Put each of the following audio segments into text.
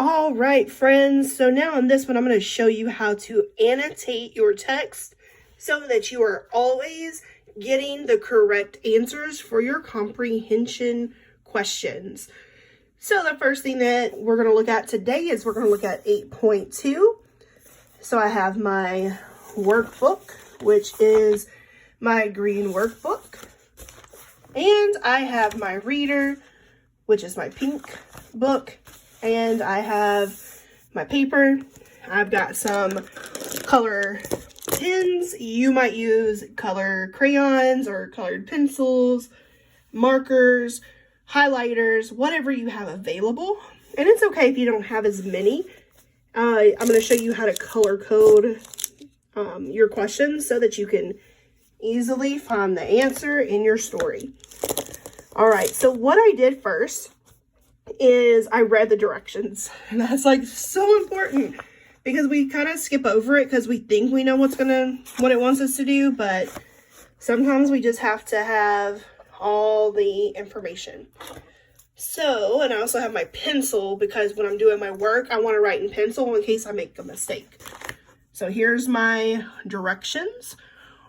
All right, friends. So now on this one, I'm going to show you how to annotate your text so that you are always getting the correct answers for your comprehension questions. So the first thing that we're going to look at today is we're going to look at 8.2. So I have my workbook, which is my green workbook. And I have my reader, which is my pink book. And I have my paper. I've got some color pens. You might use color crayons or colored pencils, markers, highlighters, whatever you have available. And it's okay if you don't have as many. I'm going to show you how to color code your questions so that you can easily find the answer in your story. All right, so what I did first is I read the directions. And that's like so important because we kind of skip over it because we think we know what it wants us to do, but sometimes we just have to have all the information. So, and I also have my pencil because when I'm doing my work, I want to write in pencil in case I make a mistake. So here's my directions.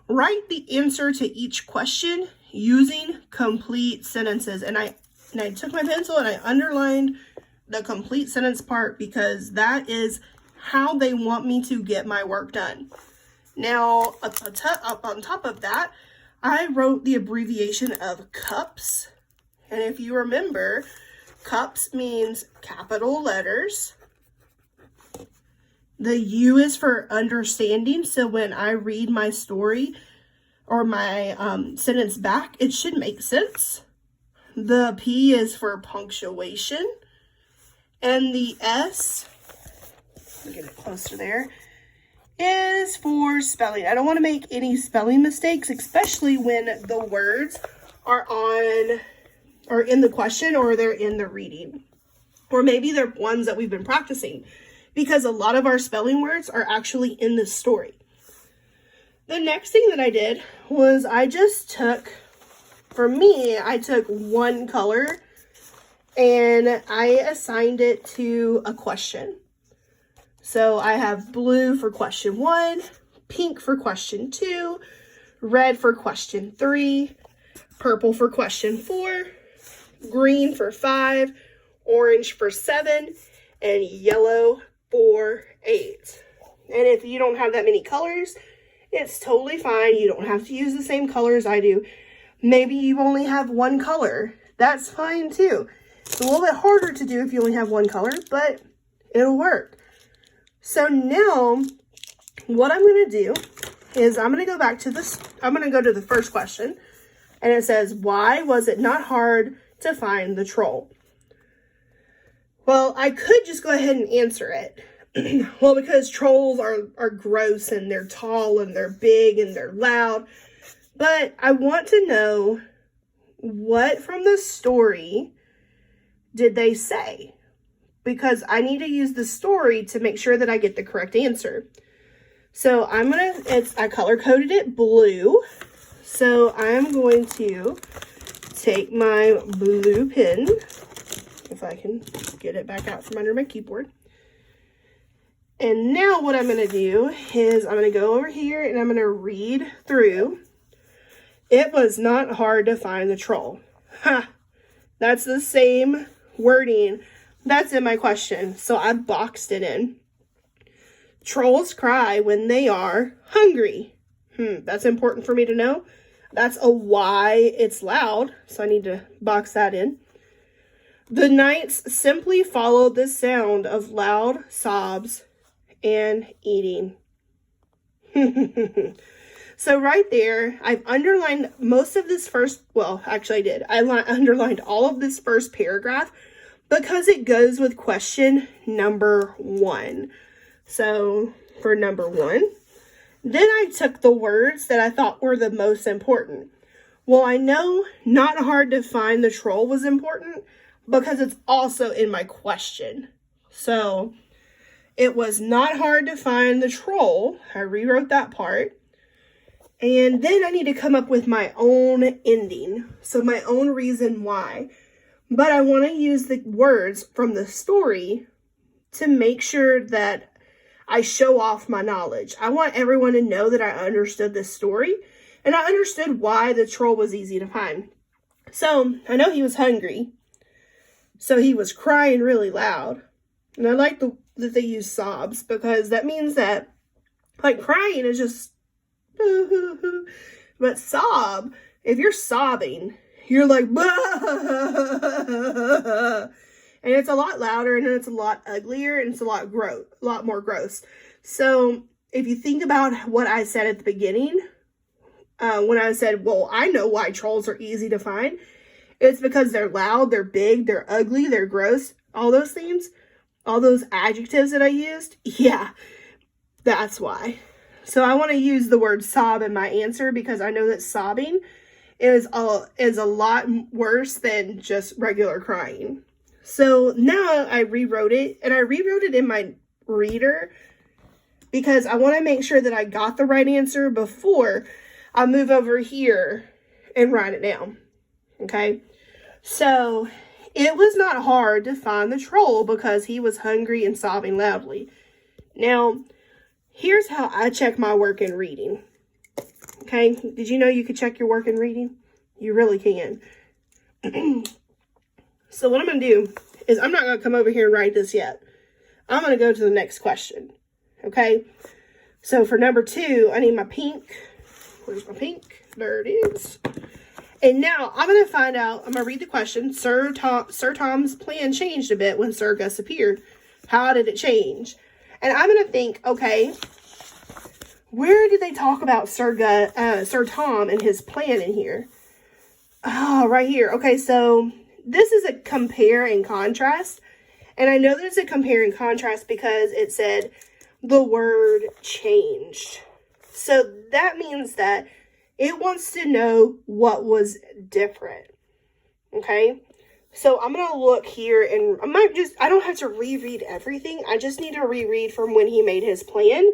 Write the answer to each question using complete sentences. And I took my pencil and I underlined the complete sentence part because that is how they want me to get my work done. Now, up on top of that, I wrote the abbreviation of CUPS. And if you remember, CUPS means capital letters. The U is for understanding. So when I read my story or my sentence back, it should make sense. The P is for punctuation. And the S, let me get it closer there, is for spelling. I don't want to make any spelling mistakes, especially when the words are in the question or they're in the reading. Or maybe they're ones that we've been practicing because a lot of our spelling words are actually in the story. The next thing that I did was I took one color and I assigned it to a question. So I have blue for question 1, pink for question 2, red for question 3, purple for question 4, green for 5, orange for 7, and yellow for 8. And if you don't have that many colors, it's totally fine. You don't have to use the same colors I do. Maybe you only have one color. That's fine too. It's a little bit harder to do if you only have one color, but it'll work. So now what I'm going to do is I'm going to go back to this. I'm going to go to the first question and it says, why was it not hard to find the troll? Well, I could just go ahead and answer it. Well, because trolls are gross and they're tall and they're big and they're loud. But I want to know what from the story did they say? Because I need to use the story to make sure that I get the correct answer. So I color coded it blue. So I'm going to take my blue pen, if I can get it back out from under my keyboard. And now what I'm going to do is I'm going to go over here and I'm going to read through. It was not hard to find the troll. Ha! That's the same wording that's in my question. So I boxed it in. Trolls cry when they are hungry. That's important for me to know. That's a why it's loud. So I need to box that in. The nights simply followed the sound of loud sobs and eating. So right there, I've underlined most of this first, well, actually I did. I underlined all of this first paragraph because it goes with question number 1. So for number 1, then I took the words that I thought were the most important. Well, I know not hard to find the troll was important because it's also in my question. So it was not hard to find the troll. I rewrote that part. And then I need to come up with my own ending. So my own reason why. But I want to use the words from the story to make sure that I show off my knowledge. I want everyone to know that I understood this story and I understood why the troll was easy to find. So I know he was hungry. So he was crying really loud. And I like that they use sobs because that means that, like, crying is just boo hoo hoo. But sob, if you're sobbing, you're like, bah! And it's a lot louder and it's a lot uglier and it's a lot more gross. So if you think about what I said at the beginning, when I said, well, I know why trolls are easy to find. It's because they're loud, they're big, they're ugly, they're gross. All those things, all those adjectives that I used. Yeah, that's why. So I want to use the word sob in my answer because I know that sobbing is a lot worse than just regular crying. So now I rewrote it, and I rewrote it in my reader because I want to make sure that I got the right answer before I move over here and write it down. Okay, so it was not hard to find the troll because he was hungry and sobbing loudly. Now, here's how I check my work in reading. Okay, did you know you could check your work in reading? You really can. So what I'm going to do is I'm not going to come over here and write this yet. I'm going to go to the next question. Okay, so for number 2, I need my pink. Where's my pink? There it is. And now I'm going to find out, I'm going to read the question. Sir Tom's plan changed a bit when Sir Gus appeared. How did it change? And I'm going to think, okay, where did they talk about Sir Tom and his plan in here? Oh, right here. Okay, so this is a compare and contrast. And I know that it's a compare and contrast because it said the word changed. So that means that it wants to know what was different. Okay? So I'm going to look here and I don't have to reread everything. I just need to reread from when he made his plan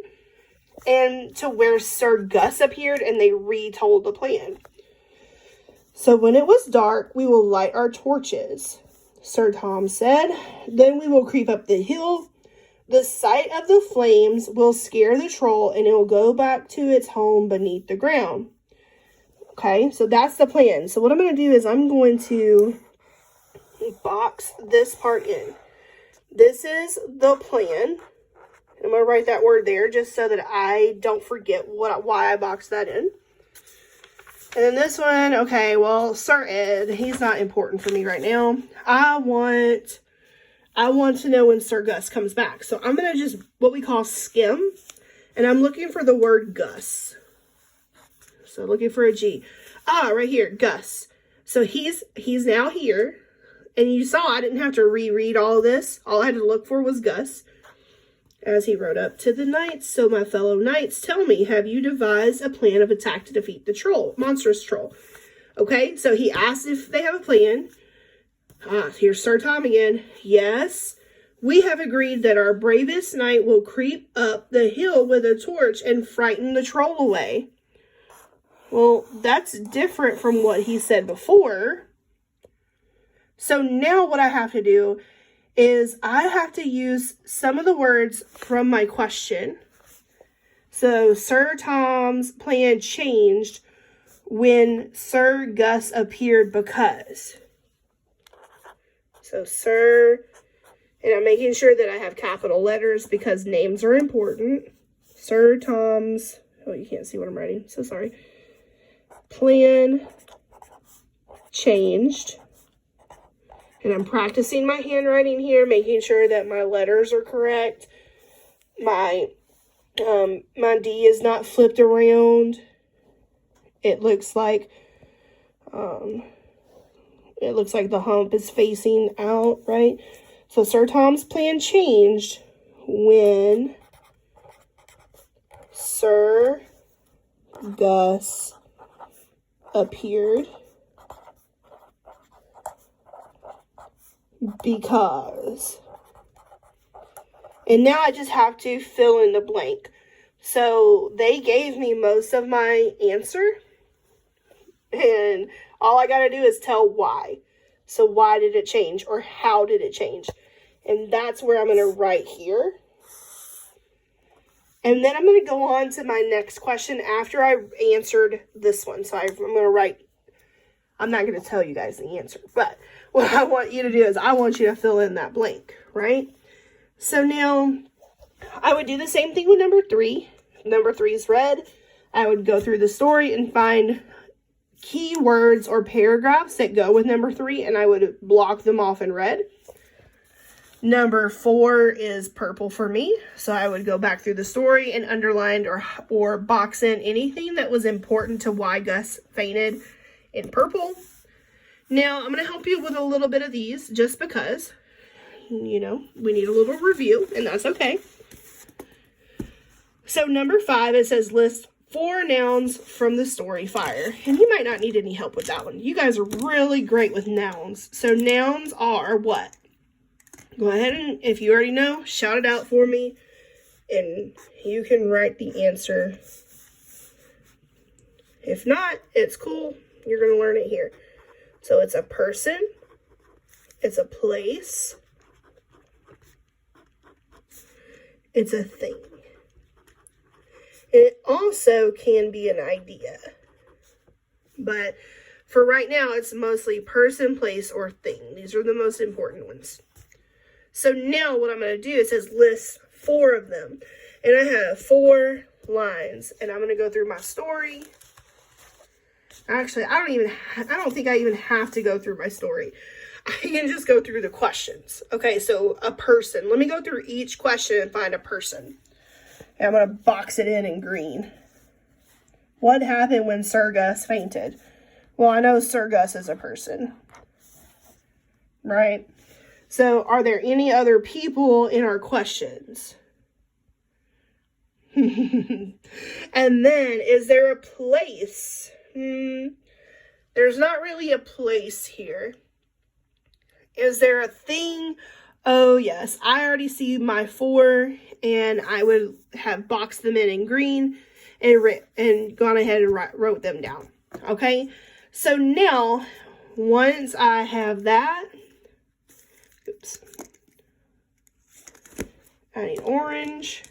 and to where Sir Gus appeared and they retold the plan. So when it was dark, we will light our torches, Sir Tom said. Then we will creep up the hill. The sight of the flames will scare the troll and it will go back to its home beneath the ground. Okay, so that's the plan. So what I'm going to do is I'm going to box this part in. This is the plan. I'm going to write that word there just so that I don't forget why I boxed that in. And then this one, okay, well, Sir Ed, he's not important for me right now. I want to know when Sir Gus comes back. So I'm going to just, what we call skim. And I'm looking for the word Gus. So looking for a G. Right here, Gus. So he's now here. And you saw I didn't have to reread all of this. All I had to look for was Gus. As he rode up to the knights, so my fellow knights, tell me, have you devised a plan of attack to defeat the troll, monstrous troll? Okay, so he asked if they have a plan. Here's Sir Tom again. Yes, we have agreed that our bravest knight will creep up the hill with a torch and frighten the troll away. Well, that's different from what he said before. So now what I have to do is I have to use some of the words from my question. So Sir Tom's plan changed when Sir Gus appeared because. So Sir, and I'm making sure that I have capital letters because names are important. Sir Tom's, oh, you can't see what I'm writing, so sorry. Plan changed. And I'm practicing my handwriting here, making sure that my letters are correct. My D is not flipped around. It looks like the hump is facing out, right? So Sir Tom's plan changed when Sir Gus appeared. Because. And now I just have to fill in the blank. So they gave me most of my answer. And all I got to do is tell why. So why did it change? Or how did it change? And that's where I'm going to write here. And then I'm going to go on to my next question after I answered this one. So I'm going to write, I'm not going to tell you guys the answer, but what I want you to do is I want you to fill in that blank, right? So now I would do the same thing with number 3. Number 3 is red. I would go through the story and find key words or paragraphs that go with number 3, and I would block them off in red. Number 4 is purple for me, so I would go back through the story and underline or box in anything that was important to why Gus fainted in purple. Now, I'm going to help you with a little bit of these just because, you know, we need a little review, and that's okay. So number 5, it says list 4 nouns from the story Fire. And you might not need any help with that one. You guys are really great with nouns. So nouns are what? Go ahead and, if you already know, shout it out for me. And you can write the answer. If not, it's cool. You're going to learn it here. So it's a person. It's a place. It's a thing. It also can be an idea. But for right now, it's mostly person, place, or thing. These are the most important ones. So now what I'm going to do, it says list 4 of them. And I have 4 lines. And I'm going to go through my story. Actually, I don't think I even have to go through my story. I can just go through the questions. Okay, so a person. Let me go through each question and find a person. And I'm going to box it in green. What happened when Sir Gus fainted? Well, I know Sir Gus is a person. Right? So, are there any other people in our questions? And then, is there a place? There's not really a place here. Is there a thing? Oh, yes. I already see my 4, and I would have boxed them in green and gone ahead and wrote them down. Okay? So now, once I have that, oops. I need orange.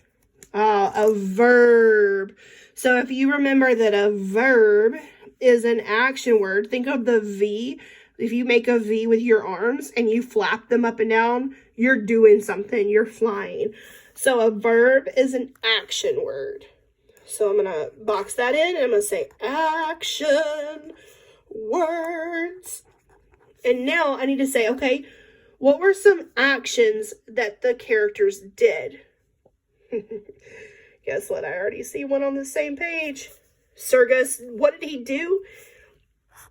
A verb. So if you remember that a verb is an action word, think of the V. If you make a V with your arms and you flap them up and down, you're doing something. You're flying. So a verb is an action word. So I'm going to box that in and I'm going to say action words. And now I need to say, okay, what were some actions that the characters did? Guess what? I already see one on the same page. Sir Gus, what did he do?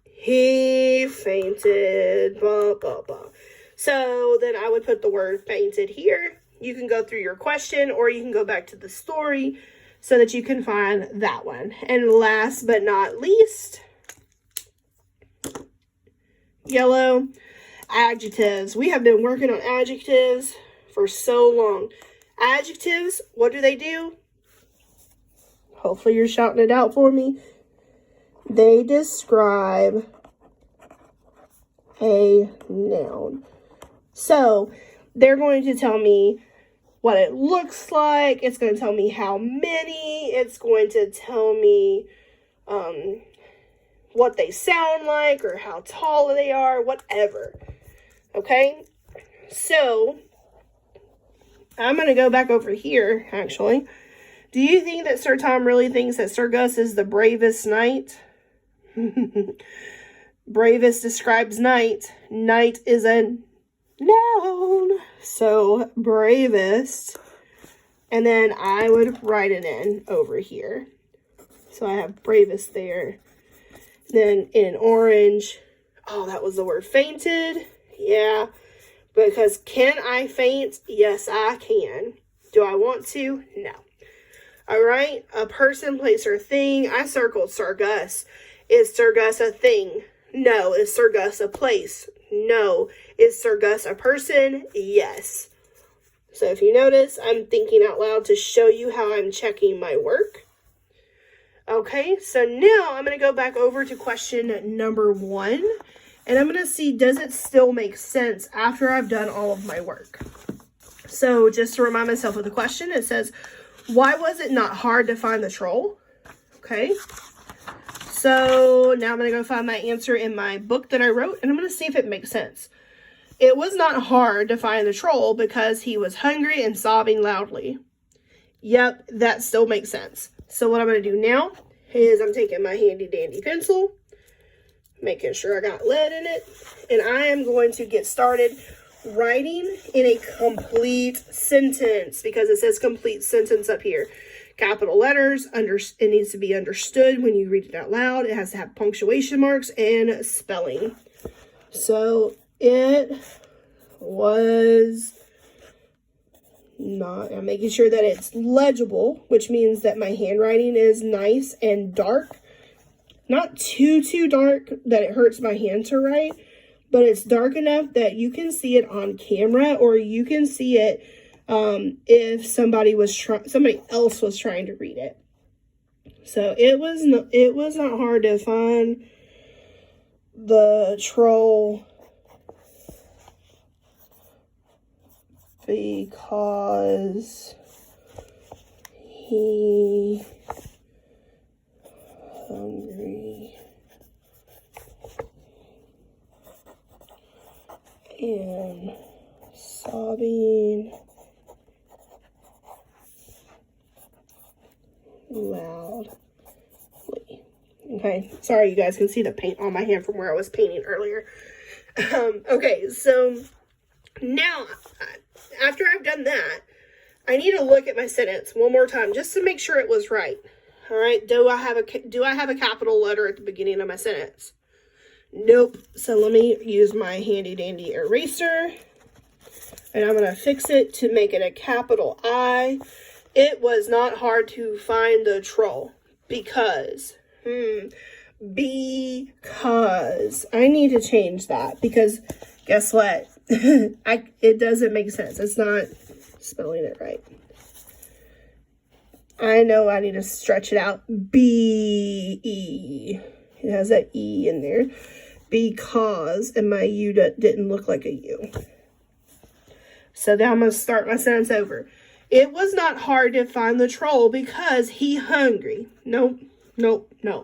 He fainted. Blah, blah, blah. So then I would put the word fainted here. You can go through your question or you can go back to the story so that you can find that one. And last but not least, yellow, adjectives. We have been working on adjectives for so long. Adjectives, what do? Hopefully you're shouting it out for me. They describe a noun. So they're going to tell me what it looks like. It's going to tell me how many. It's going to tell me what they sound like or how tall they are, whatever. Okay? So I'm going to go back over here, actually. Do you think that Sir Tom really thinks that Sir Gus is the bravest knight? Bravest describes knight. Knight is a noun. So, bravest. And then I would write it in over here. So I have bravest there. Then in orange. Oh, that was the word fainted. Yeah. Because can I faint? Yes, I can. Do I want to? No. All right. A person, place, or thing. I circled Sir Gus. Is Sir Gus a thing? No. Is Sir Gus a place? No. Is Sir Gus a person? Yes. So if you notice, I'm thinking out loud to show you how I'm checking my work. Okay, so now I'm going to go back over to question number 1. And I'm going to see, does it still make sense after I've done all of my work? So just to remind myself of the question, it says, why was it not hard to find the troll? Okay. So now I'm going to go find my answer in my book that I wrote, and I'm going to see if it makes sense. It was not hard to find the troll because he was hungry and sobbing loudly. Yep, that still makes sense. So what I'm going to do now is I'm taking my handy dandy pencil, making sure I got lead in it, and I am going to get started writing in a complete sentence, because it says complete sentence up here. Capital letters, it needs to be understood when you read it out loud. It has to have punctuation marks and spelling. So it was not, I'm making sure that it's legible, which means that my handwriting is nice and dark. Not too dark that it hurts my hand to write, but it's dark enough that you can see it on camera, or you can see it if somebody else was trying to read it. So it was not hard to find the troll because he hungry and sobbing loudly. Okay, sorry you guys can see the paint on my hand from where I was painting earlier. Okay, so now after I've done that, I need to look at my sentence one more time just to make sure it was right. All right, do I have a capital letter at the beginning of my sentence? Nope. So let me use my handy dandy eraser, and I'm going to fix it to make it a capital I. It was not hard to find the troll because I need to change that, because guess what? It doesn't make sense. It's not spelling it right. I know I need to stretch it out. B-E. It has that E in there. Because, and my U didn't look like a U. So now I'm going to start my sentence over. It was not hard to find the troll because he hungry. Nope. That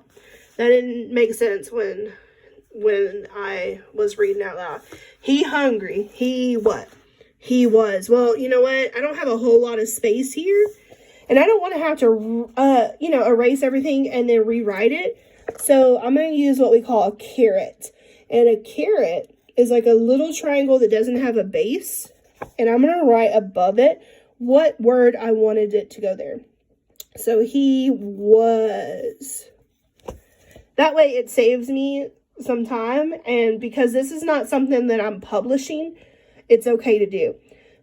didn't make sense when I was reading out loud. He hungry. He what? He was. Well, you know what? I don't have a whole lot of space here. And I don't want to have to, erase everything and then rewrite it. So I'm going to use what we call a caret. And a caret is like a little triangle that doesn't have a base. And I'm going to write above it what word I wanted it to go there. So he was. That way it saves me some time. And because this is not something that I'm publishing, it's okay to do.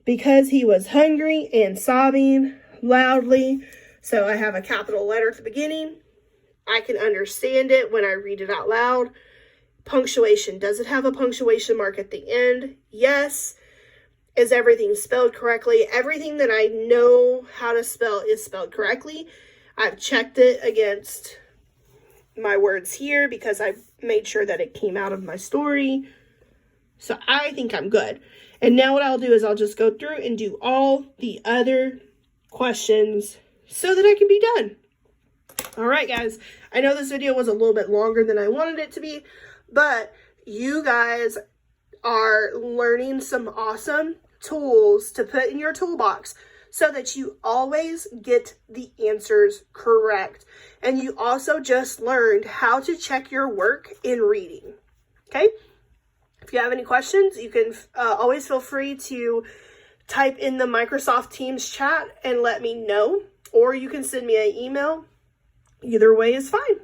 Because he was hungry and sobbing loudly. So I have a capital letter at the beginning. I can understand it when I read it out loud. Punctuation. Does it have a punctuation mark at the end? Yes. Is everything spelled correctly? Everything that I know how to spell is spelled correctly. I've checked it against my words here because I made sure that it came out of my story. So I think I'm good. And now what I'll do is I'll just go through and do all the other questions so that I can be done. All right, guys. I know this video was a little bit longer than I wanted it to be, but you guys are learning some awesome tools to put in your toolbox so that you always get the answers correct. And you also just learned how to check your work in reading. Okay? If you have any questions, you can always feel free to type in the Microsoft Teams chat and let me know, or you can send me an email. Either way is fine.